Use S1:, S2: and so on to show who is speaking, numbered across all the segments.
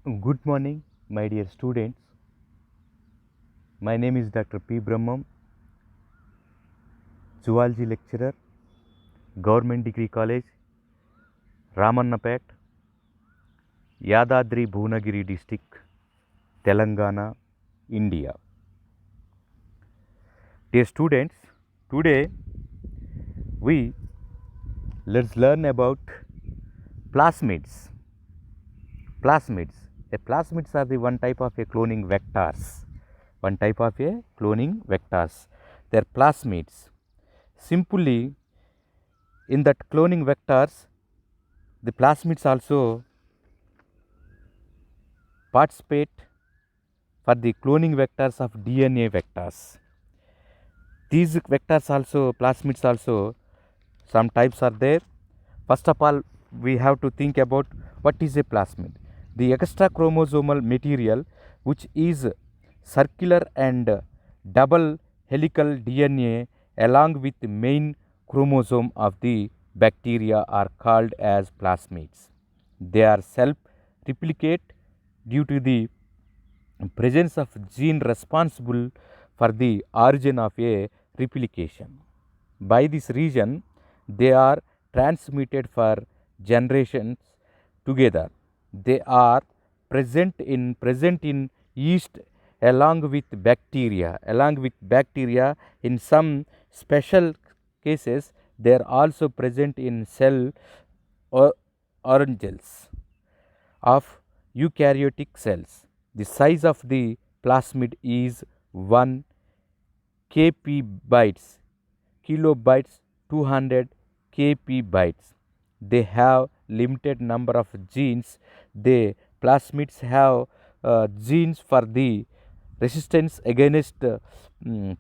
S1: Good morning, my dear students. My name is Dr. P. Brahmam, Zoology lecturer, Government Degree College, Ramannapet, Yadadri Bhunagiri District, Telangana, India. Dear students, today let's learn about plasmids. Plasmids. Plasmids are the one type of a cloning vectors. One type of a cloning vectors. They are plasmids. Simply, in that cloning vectors, the plasmids also participate for the cloning vectors of DNA vectors. These vectors also, plasmids also, some types are there. First of all, we have to think about what is a plasmid. The extra chromosomal material which is circular and double helical DNA along with the main chromosome of the bacteria are called as plasmids. They are self-replicate due to the presence of gene responsible for the origin of a replication. By this reason, they are transmitted for generations together. They are present in yeast along with bacteria. In some special cases, they are also present in cell or organelles of eukaryotic cells. The size of the plasmid is 1 kp kilobytes 200 kp. They have limited number of genes. The plasmids have genes for the resistance against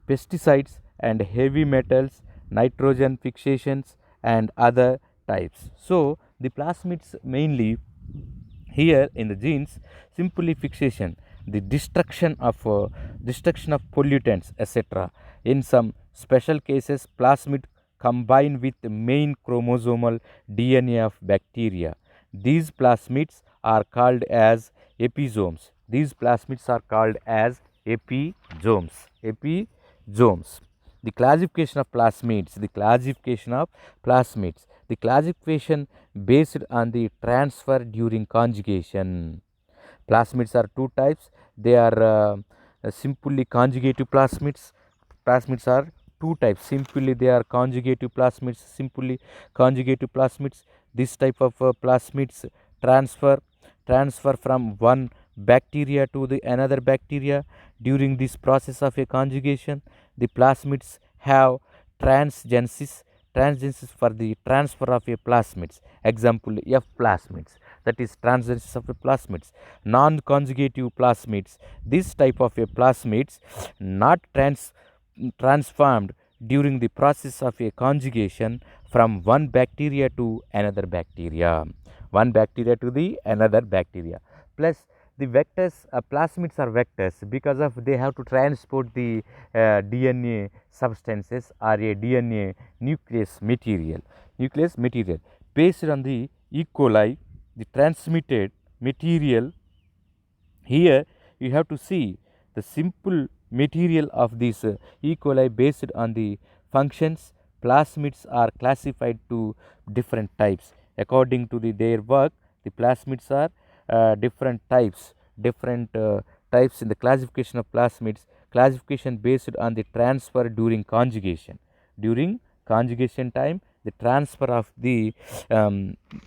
S1: pesticides and heavy metals, nitrogen fixations and other types. So, the plasmids mainly here in the genes simply fixation, the destruction of pollutants etc. In some special cases, plasmid combine with the main chromosomal DNA of bacteria. These plasmids are called as episomes. These plasmids are called as episomes. Episomes. The classification of plasmids. The classification based on the transfer during conjugation. Plasmids are two types. They are simply conjugative plasmids. Plasmids are two types. Simply they are conjugative plasmids. This type of plasmids transfer from one bacteria to the another bacteria. During this process of a conjugation, the plasmids have transgenesis for the transfer of a plasmids. Example, F plasmids, that is transgenesis of a plasmids. Non-conjugative plasmids, this type of a plasmids not transformed during the process of a conjugation from one bacteria to another bacteria. Plus, the vectors, plasmids are vectors because of they have to transport the DNA substances or a DNA nucleus material. Based on the E. coli, the transmitted material. Here you have to see the simple material of this E. coli based on the functions. Plasmids are classified to different types according to their work. The plasmids are different types in the classification of plasmids. Classification based on the transfer during conjugation. During conjugation time, the transfer of the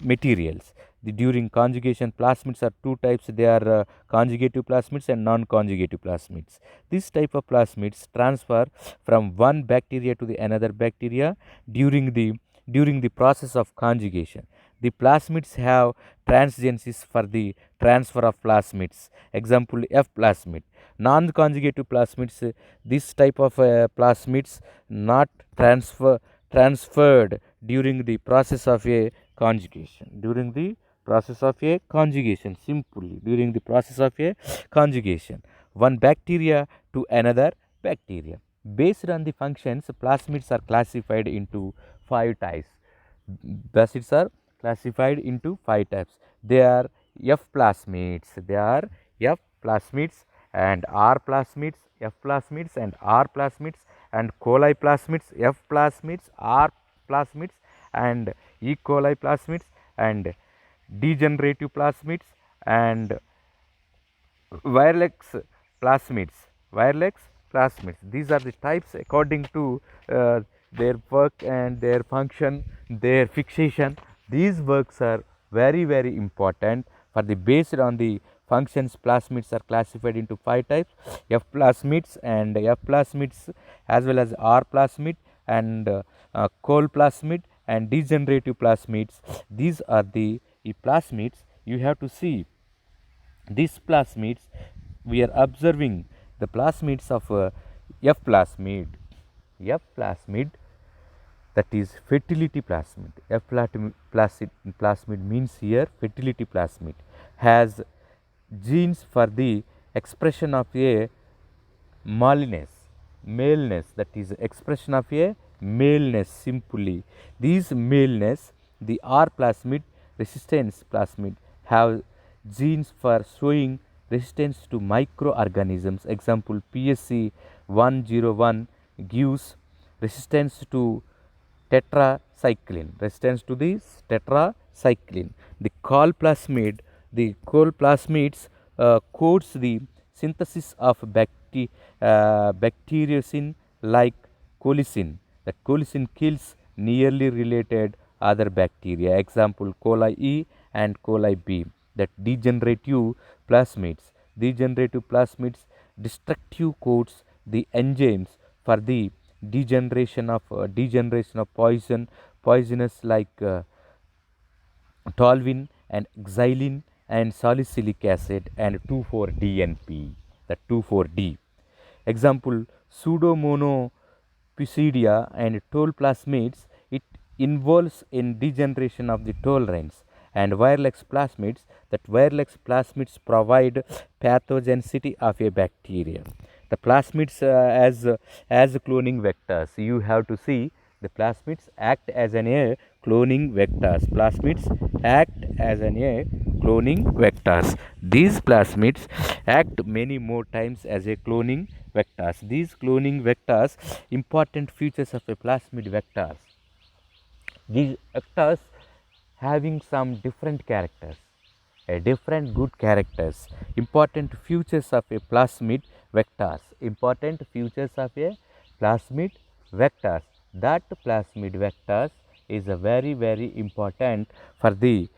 S1: materials. During conjugation, plasmids are two types. They are conjugative plasmids and non-conjugative plasmids. This type of plasmids transfer from one bacteria to the another bacteria during the process of conjugation. The plasmids have transgenesis for the transfer of plasmids. Example, F plasmid. Non-conjugative plasmids, this type of plasmids not transferred during the process of a conjugation. Simply during the process of a conjugation, one bacteria to another bacteria. Based on the functions, plasmids are classified into 5 types. They are F plasmids. They are F plasmids and R plasmids, F plasmids and R plasmids, and coli plasmids, F plasmids, R plasmids, and E. coli plasmids, and degenerative plasmids, and Weierlex plasmids. Weierlex plasmids. These are the types according to their work and their function, their fixation. These works are very important for the based on the functions. Plasmids are classified into 5 types: F plasmids and F plasmids, as well as R plasmid and col plasmid and degenerative plasmids. These are the plasmids. You have to see these plasmids. We are observing the plasmids of F plasmid. F plasmid, that is fertility plasmid. F plasmid means here fertility plasmid, has genes for the expression of a maleness, that is expression of a maleness simply. These maleness, the R plasmid, resistance plasmid, have genes for showing resistance to microorganisms. Example, PSC 101 gives resistance to tetracycline, The col plasmids codes the synthesis of bacteriocin like colicin. That colicin kills nearly related other bacteria. Example, coli E and coli B. That degenerative plasmids. Destructive codes the enzymes for the degeneration of poisonous like toluene and xylene and salicylic acid and 2,4-DNP, the 2,4-D. Example, Pseudomonopisidia and toll plasmids, it involves in degeneration of the tolerance, and Weierlex plasmids, that Weierlex plasmids provide pathogenicity of a bacteria. The plasmids as cloning vectors. You have to see the plasmids act as an a cloning vectors. Plasmids act as an a cloning vectors. These plasmids act many more times as a cloning vectors. These cloning vectors, important features of a plasmid vectors. These vectors having some different characters, different good characters. Important features of a plasmid vectors. Important features of a plasmid vectors. That plasmid vectors is a very important for the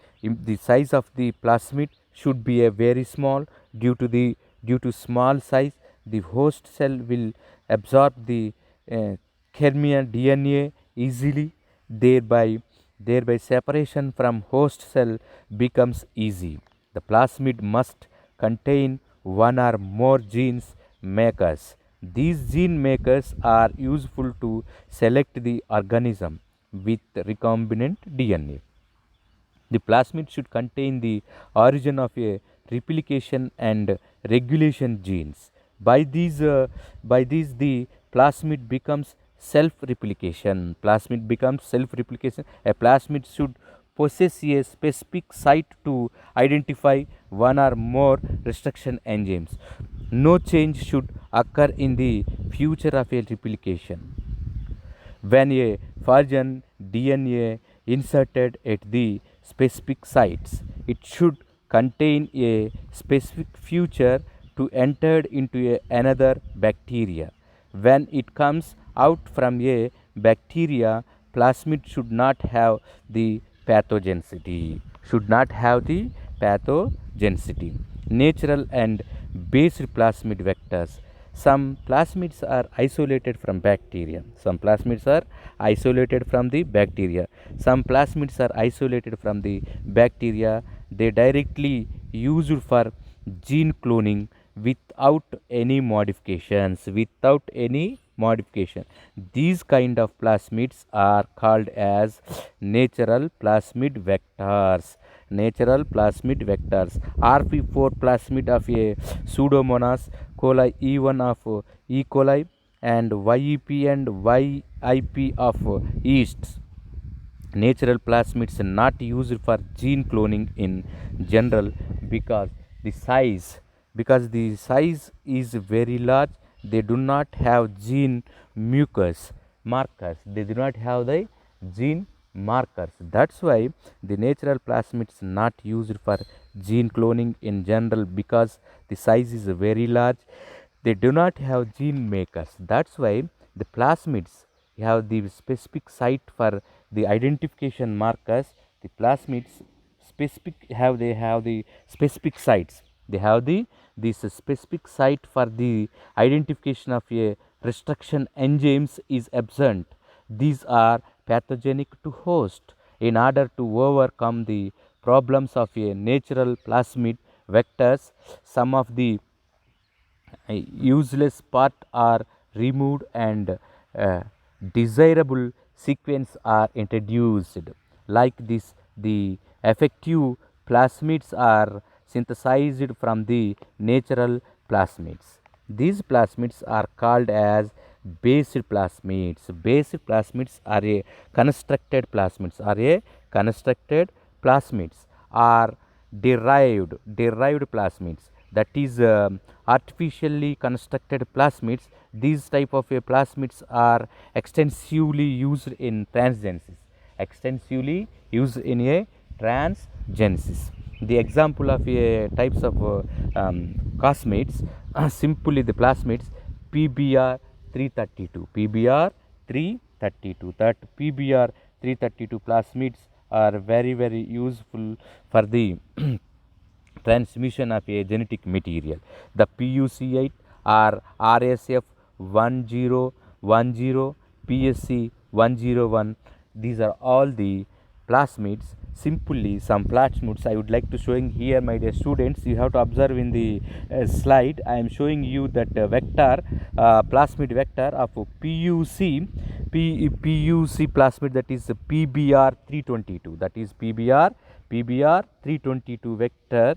S1: size of the plasmid should be a very small. Due to small size, the host cell will absorb the Kermian DNA easily, thereby separation from host cell becomes easy. The plasmid must contain one or more genes makers. These gene makers are useful to select the organism with recombinant DNA. The plasmid should contain the origin of a replication and regulation genes. By these the plasmid becomes self-replication. A plasmid should possess a specific site to identify one or more restriction enzymes. No change should occur in the future of a replication. When a foreign DNA inserted at the specific sites, it should contain a specific feature to enter into another bacteria. When it comes out from a bacteria, plasmid should not have the pathogenicity. Natural and based plasmid vectors. Some plasmids are isolated from bacteria. Some plasmids are isolated from the bacteria. Some plasmids are isolated from the bacteria. They directly used for gene cloning without any modifications. These kind of plasmids are called as natural plasmid vectors. RP4 plasmid of a Pseudomonas coli, E1 of E. coli, and YEP and YIP of yeasts. natural plasmids are not used for gene cloning in general because the size is very large. They do not have gene mucus markers. They do not have the gene markers. That's why the natural plasmids not used for gene cloning in general because the size is very large. They do not have gene makers. That's why the plasmids have the specific site for the identification markers. The plasmids they have the specific sites. They have the this specific site for the identification of a restriction enzymes is absent. These are pathogenic to host. In order to overcome the problems of a natural plasmid vectors, some of the useless part are removed and desirable sequence are introduced. Like this, the effective plasmids are synthesized from the natural plasmids. These plasmids are called as based plasmids. Based plasmids are a constructed plasmids are derived plasmids, that is artificially constructed plasmids. These type of plasmids are extensively used in transgenesis. The example of types of cosmids simply the plasmids PBR 332. That PBR 332 plasmids are very useful for the transmission of a genetic material. The PUC8 or RSF 1010, PSC 101, these are all the plasmids. Simply some plasmids I would like to showing here, my dear students. You have to observe in the slide. I am showing you that vector plasmid vector of PUC plasmid, that is PBR 322, that is PBR 322 vector.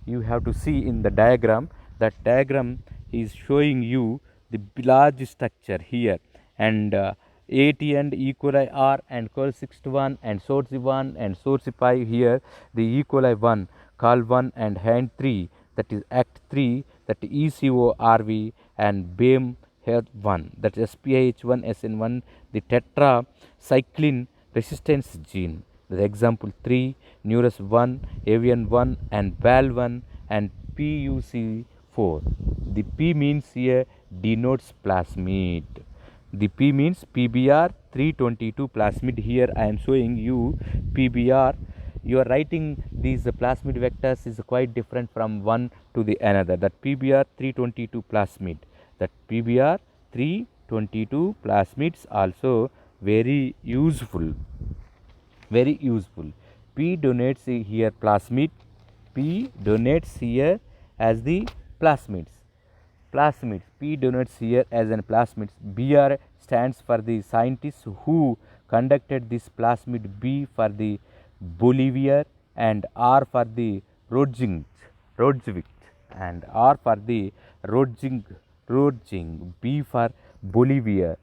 S1: You have to see in the diagram. That diagram is showing you the large structure here, and AT and E. coli R and col61 and SORC1 and SORC5 here. The E. coli 1, col1 and hand 3, that is act 3, that ECORV and BAME health 1, that is SPIH1 SN1, the tetracycline resistance gene. The example 3, Neurus 1, Avian 1 and BAL1 and PUC4. The P means here denotes plasmid. The P means PBR 322 plasmid. Here I am showing you PBR. You are writing these plasmid vectors is quite different from one to the another. That PBR 322 plasmid. That PBR 322 plasmids also very useful. P donates here plasmid. P donates here as the plasmids. P donates here as an plasmids. BR stands for the scientists who conducted this plasmid. B for the Bolivier and R for the Rodging, and R for the Rodging. B for Bolivier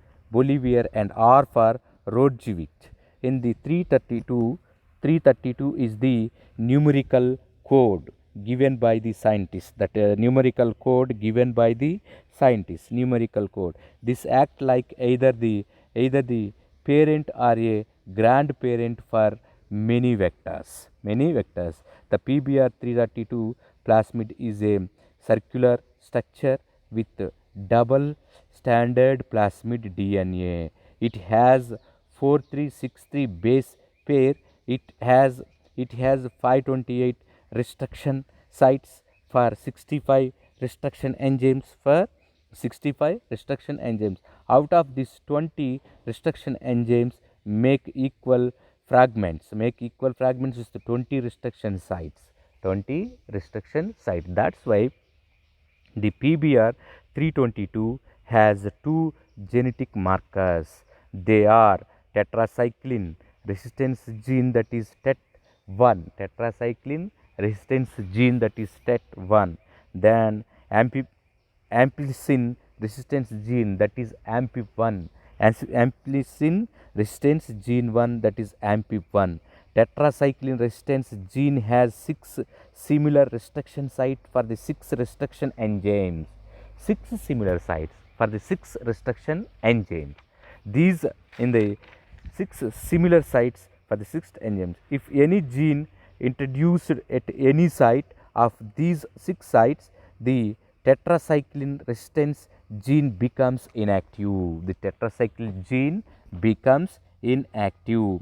S1: and R for Rodgevik. In the 332 is the numerical code given by the scientists. That numerical code given by the scientists. Numerical code. This act like either the parent or a grandparent for many vectors. The PBR 332 plasmid is a circular structure with double standard plasmid DNA. It has 4363 base pair. It has 528 restriction sites for 65 restriction enzymes. Out of these 20 restriction enzymes make equal fragments with the 20 restriction sites. That's why the PBR 322 has two genetic markers. They are tetracycline resistance gene, that is TET1, tetracycline resistance gene, that is TET1. Then ampicillin resistance gene, that is AMPI1. Amplicillin resistance gene 1, that is AMP1. Tetracycline resistance gene has 6 similar restriction sites for the 6 restriction enzymes. 6 similar sites for the 6 restriction enzymes. These in the 6 similar sites for the 6 enzymes. If any gene introduced at any site of these 6 sites, the tetracycline resistance gene becomes inactive. The tetracycline gene becomes inactive.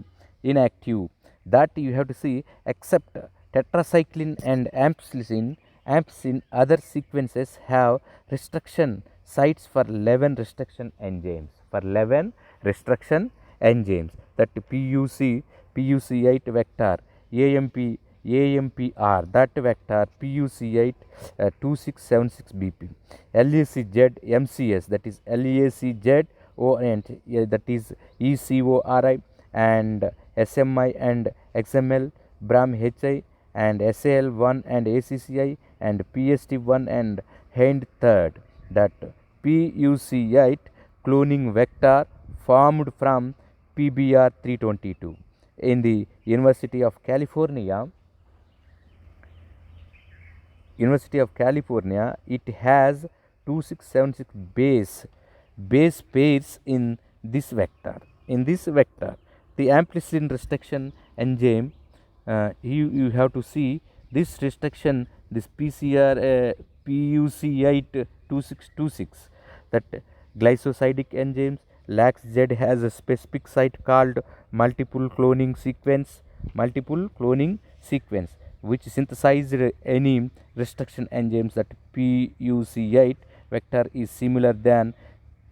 S1: That you have to see, except tetracycline and ampicillin, other sequences have restriction sites for 11 restriction enzymes. For 11 restriction enzymes, that PUC8 vector, AMPR, that vector PUC8 2676BP, LACZ MCS, that is LACZ that is ECORI, and SMI and XML, BRAM HI, and SAL1 and ACCI, and PST1 and HAND third, that PUC8 cloning vector formed from PBR 322. In the University of California, it has 2676 base pairs in this vector. In this vector, the amplicillin restriction enzyme, you have to see this restriction, this PUC8 2626, that glycosidic enzymes lacks Z has a specific site called multiple cloning sequence, which synthesized any restriction enzymes. That PUC8 vector is similar than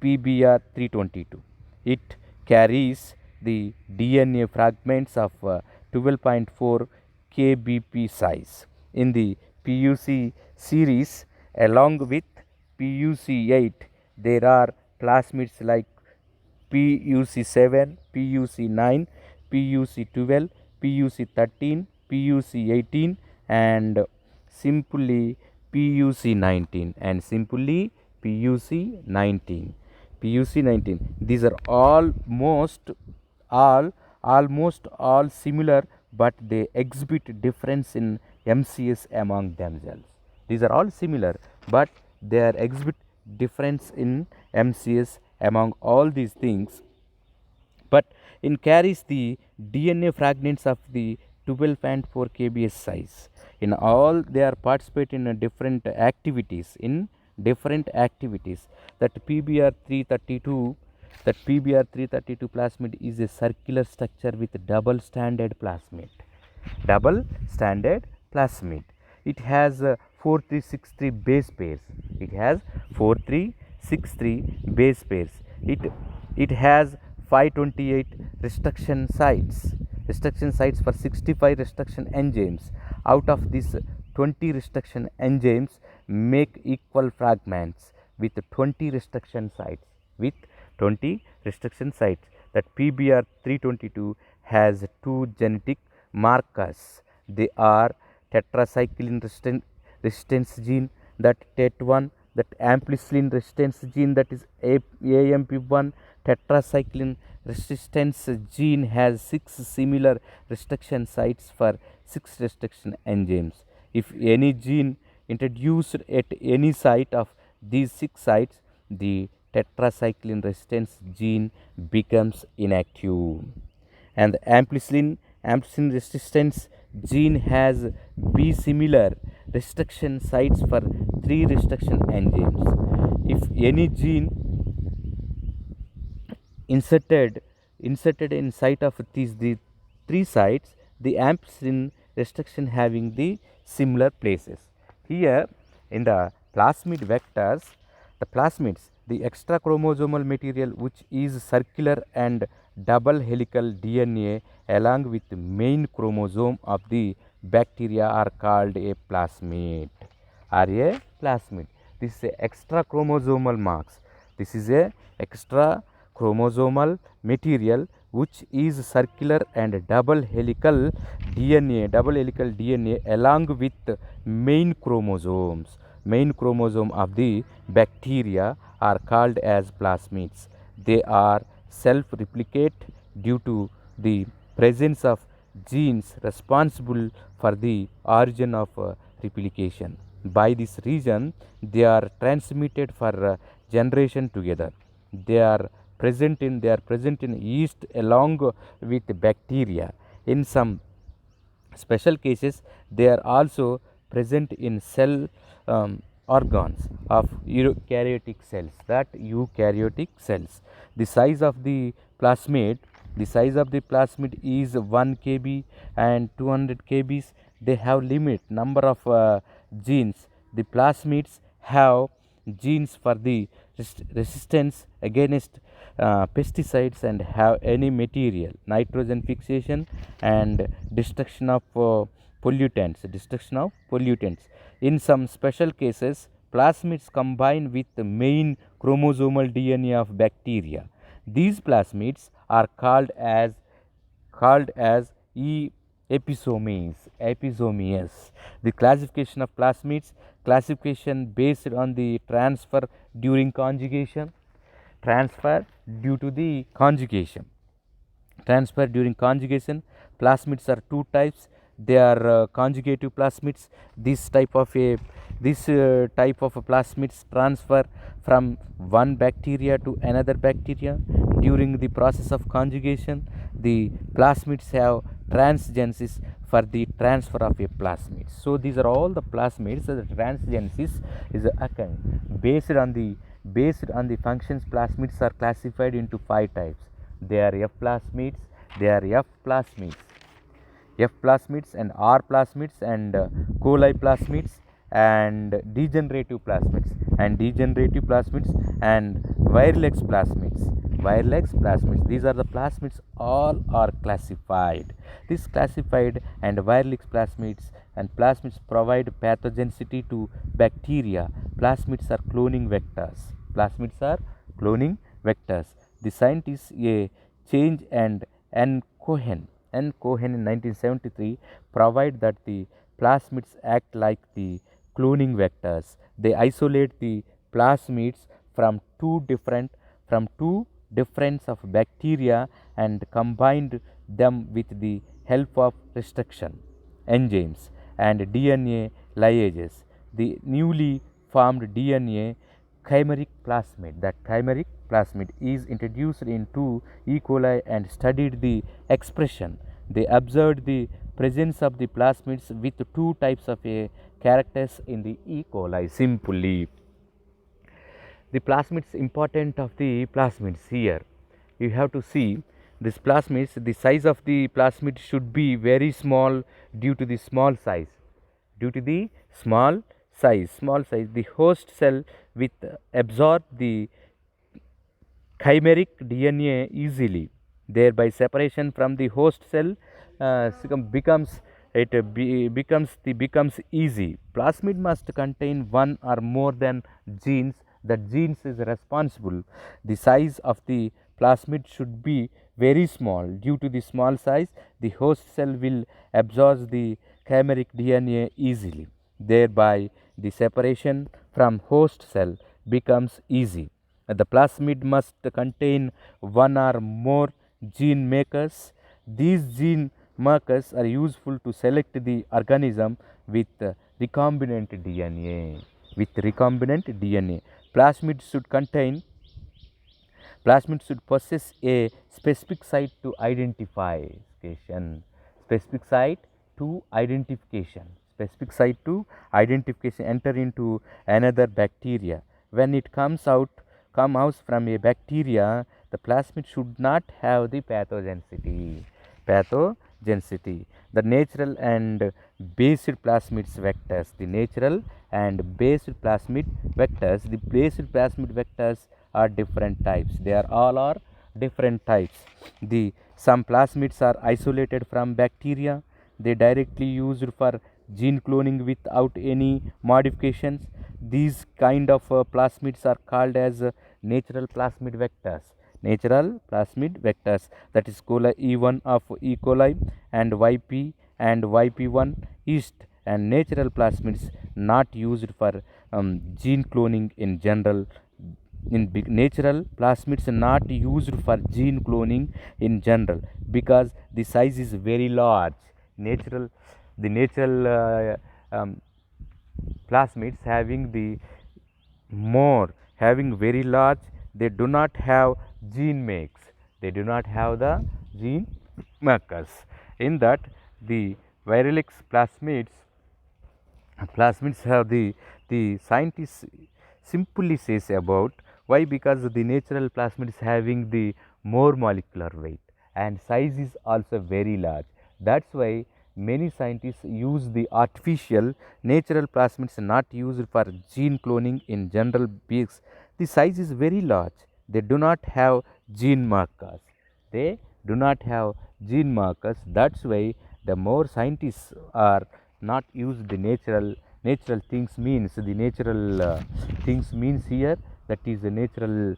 S1: PBR 322. It carries the DNA fragments of 12.4 kbp size. In the PUC series, along with PUC8, there are plasmids like PUC7, PUC9, PUC12, PUC13, PUC18, and simply PUC19, These are almost all similar, but they exhibit difference in MCS among themselves. These are all similar, but they are exhibit difference in MCS among all these things. But in carries the DNA fragments of the 12.4 kbs size. In all, they are participate in different activities. That PBR 332 plasmid is a circular structure with double stranded plasmid. It has 4363 base pairs. It has 528 restriction sites for 65 restriction enzymes. Out of these, 20 restriction enzymes make equal fragments with 20 restriction sites. That PBR 322 has 2 genetic markers. They are tetracycline resistance gene, that TET1, that amplicillin resistance gene, that is AMP1. Tetracycline resistance gene has 6 similar restriction sites for 6 restriction enzymes. If any gene introduced at any site of these 6 sites, the tetracycline resistance gene becomes inactive. And the amplicillin resistance gene has B similar restriction sites for 3 restriction enzymes. If any gene inserted in site of the 3 sites, the amplicillin restriction having the similar places. Here in the plasmid vectors, the plasmids, the extra chromosomal material which is circular and double helical DNA along with the main chromosome of the bacteria are called a plasmid. This is a extra chromosomal marks. This is a extra chromosomal material which is circular and double helical DNA along with main chromosome of the bacteria are called as plasmids. They are self-replicate due to the presence of genes responsible for the origin of replication. By this reason, they are transmitted for generation together. They are present in yeast along with bacteria. In some special cases, they are also present in cell organs of eukaryotic cells. The size of the plasmid, is 1 kb and 200 kbs. They have limit number of genes. The plasmids have genes for the resistance against pesticides and have any material nitrogen fixation and destruction of pollutants. In some special cases, plasmids combine with the main chromosomal DNA of bacteria. These plasmids are called as episomes. The classification of plasmids, classification based on the transfer during conjugation. Transfer due to the conjugation. Transfer during conjugation. Plasmids are two types. They are conjugative plasmids. This type of plasmids transfer from one bacteria to another bacteria. During the process of conjugation, the plasmids have transgenesis for the transfer of a plasmid. So these are all the plasmids. The transgenesis is occurring based on the functions. Plasmids are classified into 5 types. They are F plasmids, and R plasmids, and coli plasmids, and degenerative plasmids, and Weierlex plasmids. These are the plasmids. All are classified. This classified and Weierlex plasmids provide pathogenicity to bacteria. Plasmids are cloning vectors. The scientist A. Change and N. Cohen in 1973 provide that the plasmids act like the cloning vectors. They isolate the plasmids from two difference of bacteria and combined them with the help of restriction enzymes and DNA liases. The newly formed DNA chimeric plasmid is introduced into E. coli and studied the expression. They observed the presence of the plasmids with two types of characters in the E. coli. Simply, the plasmids, important of the plasmids here, you have to see this plasmids. The size of the plasmid should be very small due to the small size. The host cell with absorb the chimeric DNA easily, thereby separation from the host cell becomes easy. Plasmid must contain one or more than genes. That genes is responsible. The size of the plasmid should be very small. Due to the small size, the host cell will absorb the chimeric DNA easily, thereby the separation from host cell becomes easy. The plasmid must contain one or more gene markers. These gene markers are useful to select the organism with recombinant DNA. Plasmid should possess a specific site to identification. Enter into another bacteria. When it comes out from a bacteria, the plasmid should not have the pathogenicity. The natural and based plasmids vectors. The based plasmid vectors are different types. Different types. Some plasmids are isolated from bacteria. They directly used for gene cloning without any modifications. These kind of plasmids are called as natural plasmid vectors. That is coli E1 of E. coli and YP and YP1 yeast, and natural plasmids not used for gene cloning in general. natural plasmids are not used for gene cloning in general because the size is very large. The natural plasmids having very large, they do not have gene makes, they do not have the gene markers. In that, the Viralex plasmids have the scientists simply says about why, because the natural plasmid is having the more molecular weight and size is also very large. That's why many scientists use the artificial natural plasmids not used for gene cloning in general because the size is very large. They do not have gene markers. They do not have gene markers. That's why the more scientists are not use the natural things means the natural things means here, that is the natural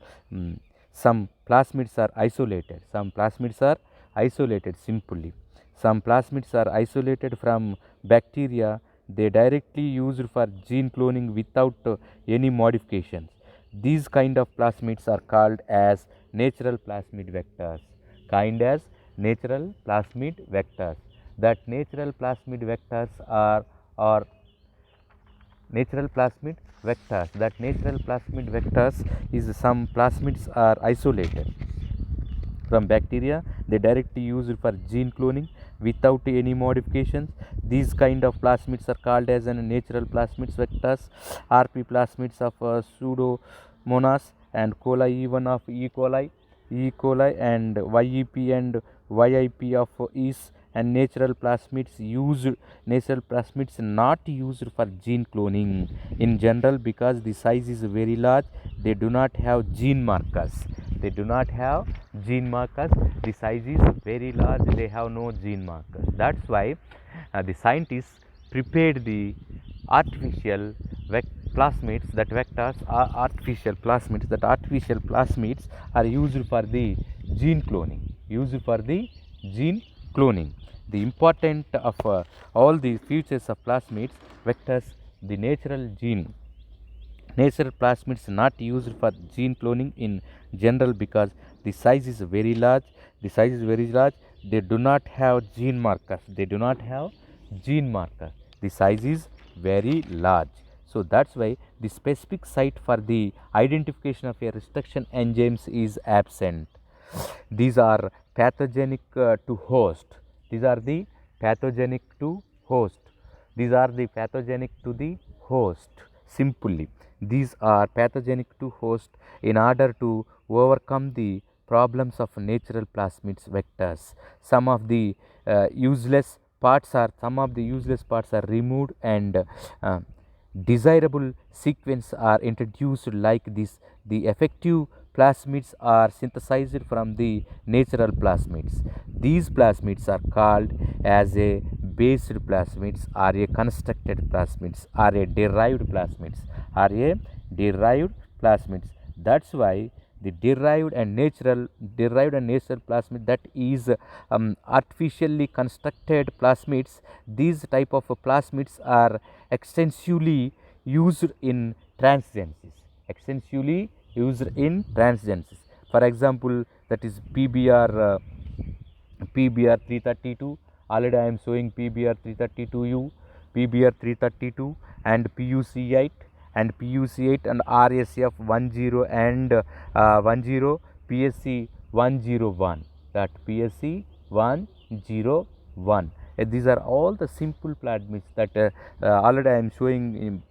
S1: some plasmids are isolated, some plasmids are isolated simply, some plasmids are isolated from bacteria, they directly used for gene cloning without any modifications. These kind of plasmids are called as natural plasmid vectors, kind as natural plasmid vectors. That natural plasmid vectors are natural plasmid vectors. That natural plasmid vectors is some plasmids are isolated from bacteria, they directly used for gene cloning without any modifications. These kind of plasmids are called as an natural plasmids vectors. RP plasmids of Pseudomonas and coli, even of E. coli and YEP and YIP of yeast, and natural plasmids not used for gene cloning in general because the size is very large, they do not have gene markers, they do not have gene markers, the size is very large, they have no gene markers. That's why the scientists prepared the artificial plasmids, that vectors are artificial plasmids, that artificial plasmids are used for the gene cloning, the important of all the features of plasmids vectors, the natural plasmids not used for gene cloning in general because the size is very large, they do not have gene markers, the size is very large. So that's why the specific site for the identification of a restriction enzymes is absent. These are pathogenic to host, these are the pathogenic to host, simply these are pathogenic to host. In order to overcome the problems of natural plasmids vectors, some of the useless parts are removed and desirable sequence are introduced like this. The effective plasmids are synthesized from the natural plasmids. These plasmids are called as a based plasmids or a constructed plasmids or a derived plasmids. That's why the derived and natural plasmid, that is artificially constructed plasmids, these type of plasmids are extensively used in transgencies, for example, that is PBR 332, already I am showing PBR 332U, PBR 332 and PUC8 and RSF 10 and 10 PSC 101, that PSC 101. These are all the simple plasmids that already I am showing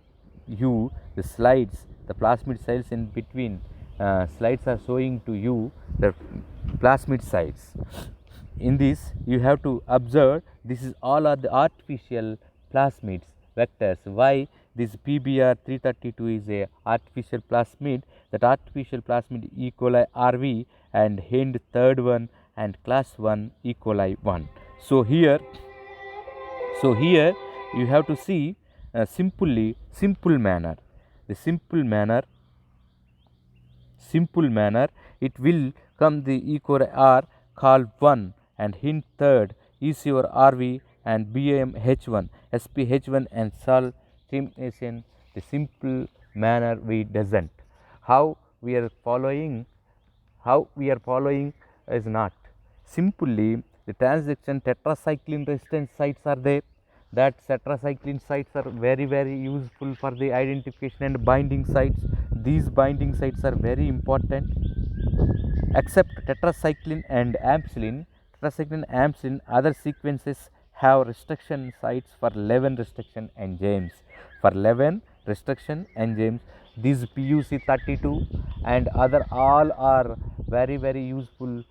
S1: you the slides, the plasmid cells in between slides are showing to you the plasmid sites. In this you have to observe, this is all are the artificial plasmids vectors. Why this PBR 332 is a artificial plasmid? That artificial plasmid E. coli RV and Hind third one and class 1 E. coli 1. So here you have to see simple manner, it will come the E. coli R call 1 and Hind third is your RV and BAMH1 SPH1 and sal the simple manner we doesn't. How we are following, how we are following is not. Simply the transaction tetracycline resistance sites are there. That tetracycline sites are very useful for the identification and binding sites. These binding sites are very important. Except tetracycline and ampicillin, other sequences have restriction sites for 11 restriction enzymes. For 11 restriction enzymes, these PUC32 and other all are very useful.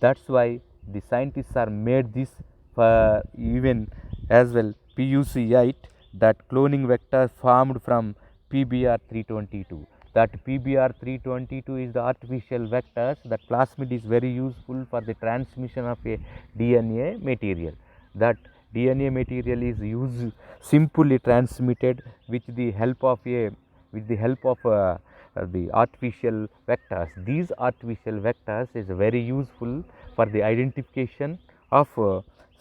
S1: That's why the scientists are made this for even as well PUC8, that cloning vector formed from PBR322. That PBR322 is the artificial vectors. That plasmid is very useful for the transmission of a DNA material. That DNA material is used simply transmitted with the help of the artificial vectors. These artificial vectors is very useful for the identification of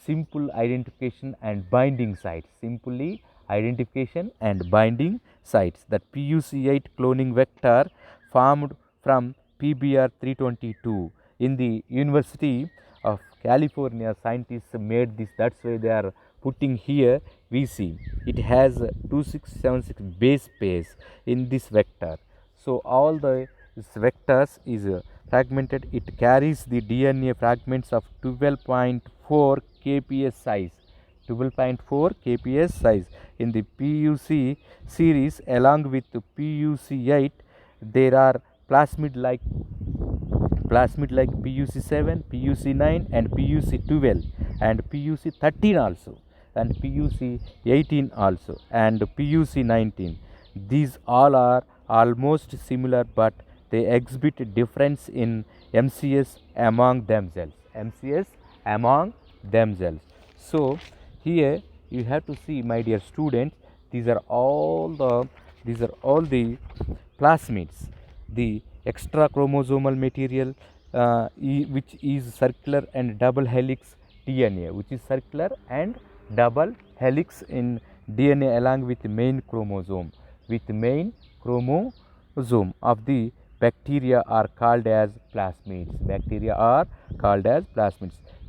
S1: simple identification and binding sites. Simply identification and binding sites. That PUC8 cloning vector formed from PBR322 in the University of California. Scientists made this. That's why they are putting here. We see it has 2676 base pairs in this vector. So all the vectors is fragmented. It carries the DNA fragments of 12.4 kps size. 12.4 kps size. In the PUC series along with the PUC8, there are plasmid like PUC7, PUC9 and PUC12 and PUC13 also, and PUC18 also, and PUC19. These all are almost similar, but they exhibit difference in MCS among themselves. So here you have to see, my dear students, these are all the plasmids. The extra chromosomal material which is circular and double helix DNA, which is circular and double helix in DNA along with main chromosome. Of the bacteria are called as plasmids.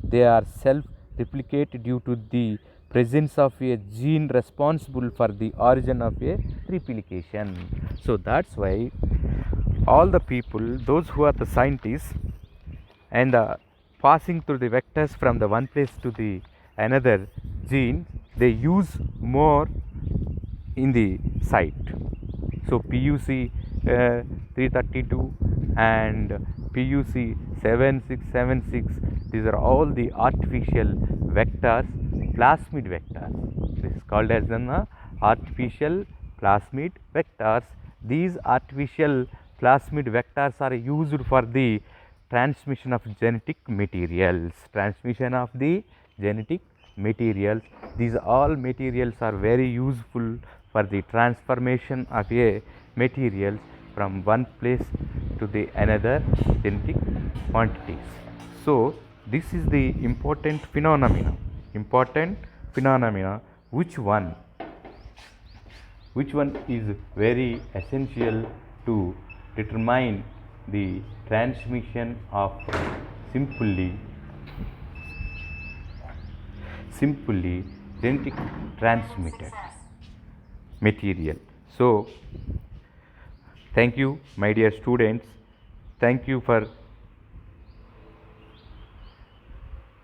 S1: They are self-replicate due to the presence of a gene responsible for the origin of a replication. So that's why all the people, those who are the scientists and passing through the vectors from the one place to the another gene, they use more in the site. So PUC 332 and PUC 7676, these are all the artificial vectors, plasmid vectors. This is called as an artificial plasmid vectors. These artificial plasmid vectors are used for the transmission of genetic materials. These all materials are very useful for the transformation of a materials from one place to the another genetic quantities. So this is the important phenomena. Which one is very essential to determine the transmission of simply genetic transmitted material. So thank you, my dear students. Thank you for